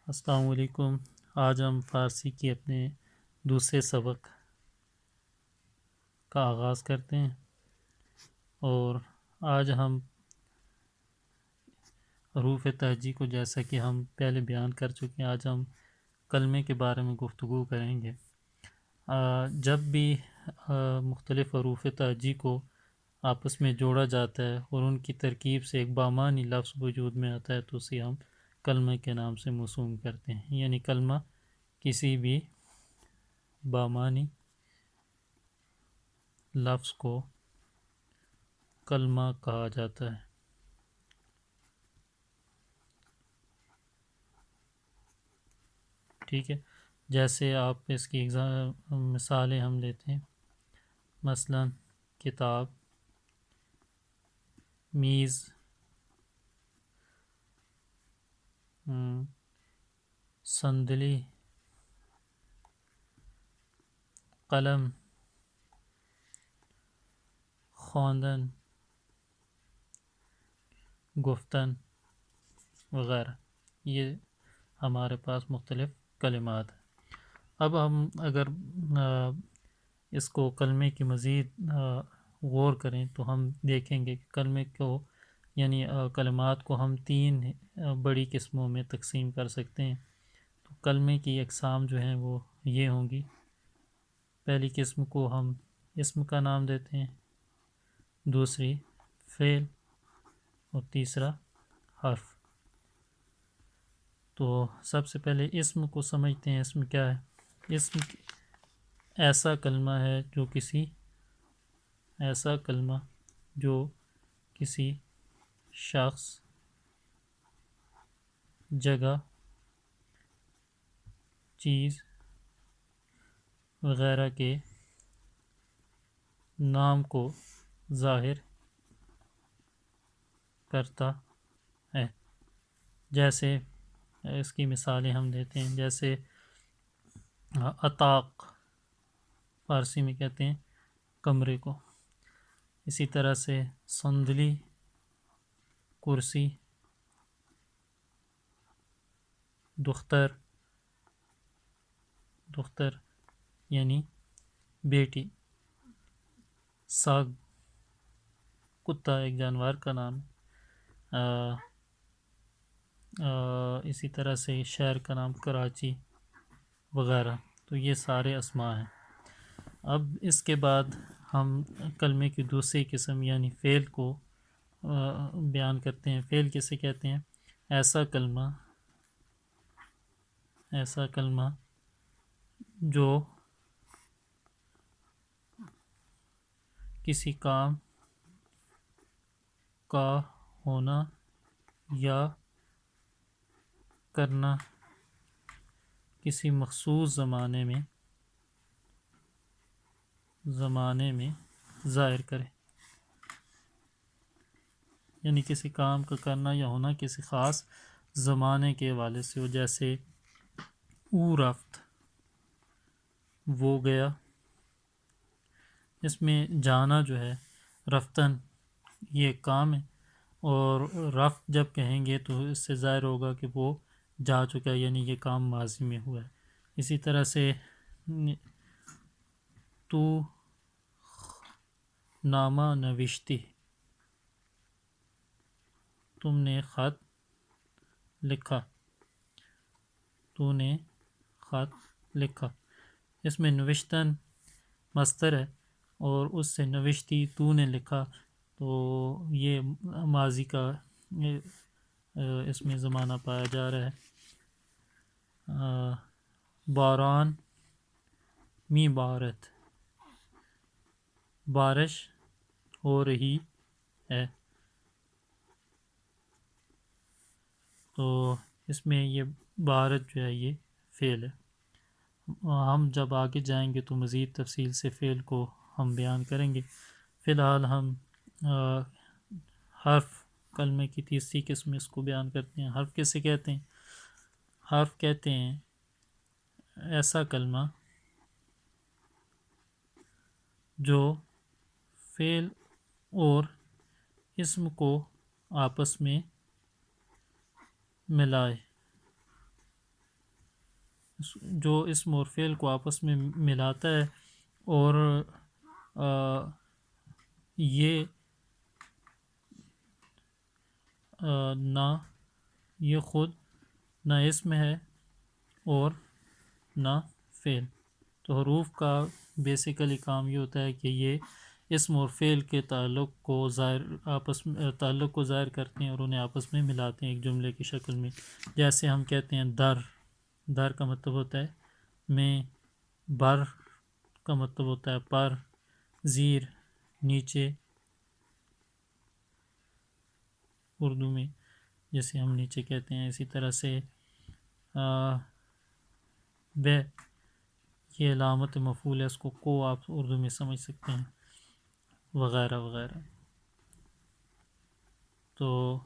السلام علیکم۔ آج ہم فارسی کے اپنے دوسرے سبق کا آغاز کرتے ہیں، اور آج ہم حروف تہجی کو، جیسا کہ ہم پہلے بیان کر چکے ہیں، آج ہم کلمے کے بارے میں گفتگو کریں گے۔ جب بھی مختلف حروف تہجی کو آپس میں جوڑا جاتا ہے اور ان کی ترکیب سے ایک بامعنی لفظ وجود میں آتا ہے تو اسے ہم کلمہ کے نام سے موسوم کرتے ہیں، یعنی کلمہ کسی بھی بامعنی لفظ کو کلمہ کہا جاتا ہے۔ ٹھیک ہے، جیسے آپ اس کی مثالیں ہم لیتے ہیں، مثلا کتاب، میز، صندلی، قلم، خواندن، گفتن وغیرہ۔ یہ ہمارے پاس مختلف کلمات ہیں۔ اب ہم اگر اس کو کلمے کی مزید غور کریں تو ہم دیکھیں گے کہ کلمے کو، یعنی کلمات کو ہم تین بڑی قسموں میں تقسیم کر سکتے ہیں۔ تو کلمے کی اقسام جو ہیں وہ یہ ہوں گی۔ پہلی قسم کو ہم اسم کا نام دیتے ہیں، دوسری فعل، اور تیسرا حرف۔ تو سب سے پہلے اسم کو سمجھتے ہیں۔ اسم کیا ہے؟ اسم ایسا کلمہ ہے جو کسی شخص، جگہ، چیز وغیرہ کے نام کو ظاہر کرتا ہے۔ جیسے اس کی مثالیں ہم دیتے ہیں، جیسے اطاق، فارسی میں کہتے ہیں کمرے کو۔ اسی طرح سے صندلی، کرسی، دختر یعنی بیٹی، ساگ، کتا ایک جانور کا نام ہے۔ اسی طرح سے شہر کا نام کراچی وغیرہ۔ تو یہ سارے اسماء ہیں۔ اب اس کے بعد ہم کلمے کی دوسری قسم یعنی فعل کو بیان کرتے ہیں۔ فعل کسے کہتے ہیں؟ ایسا کلمہ جو کسی کام کا ہونا یا کرنا کسی مخصوص زمانے میں ظاہر کرے، یعنی کسی کام کا کرنا یا ہونا کسی خاص زمانے کے حوالے سے ہو۔ جیسے او رفت، وہ گیا۔ اس میں جانا جو ہے، رفتن، یہ کام ہے، اور رفت جب کہیں گے تو اس سے ظاہر ہوگا کہ وہ جا چکا ہے، یعنی یہ کام ماضی میں ہوا ہے۔ اسی طرح سے تو نامہ نوشتی، تم نے خط لکھا، تو نے خط لکھا۔ اس میں نوشتن مصدر ہے، اور اس سے نوشتی، تو نے لکھا، تو یہ ماضی کا اس میں زمانہ پایا جا رہا ہے۔ باران، می بارت، بارش ہو رہی ہے۔ تو اس میں یہ بارت جو ہے یہ فعل ہے۔ ہم جب آگے جائیں گے تو مزید تفصیل سے فعل کو ہم بیان کریں گے۔ فی الحال ہم حرف، کلمے کی تیسری قسم اس کو بیان کرتے ہیں۔ حرف کیسے کہتے ہیں؟ حرف کہتے ہیں ایسا کلمہ جو فعل اور اسم کو آپس میں ملائے، جو اسم اور فعل کو آپس میں ملاتا ہے، اور یہ نہ یہ خود نہ اسم ہے اور نہ فعل۔ تو حروف کا بیسیکلی کام یہ ہوتا ہے کہ یہ اسم اور فعل کے تعلق کو ظاہر کرتے ہیں اور انہیں آپس میں ملاتے ہیں ایک جملے کی شکل میں۔ جیسے ہم کہتے ہیں در کا مطلب ہوتا ہے میں، بر کا مطلب ہوتا ہے پر، زیر نیچے اردو میں جیسے ہم نیچے کہتے ہیں، اسی طرح سے بے یہ علامت مفعول ہے، اس کو آپ اردو میں سمجھ سکتے ہیں، وغیرہ وغیرہ۔ تو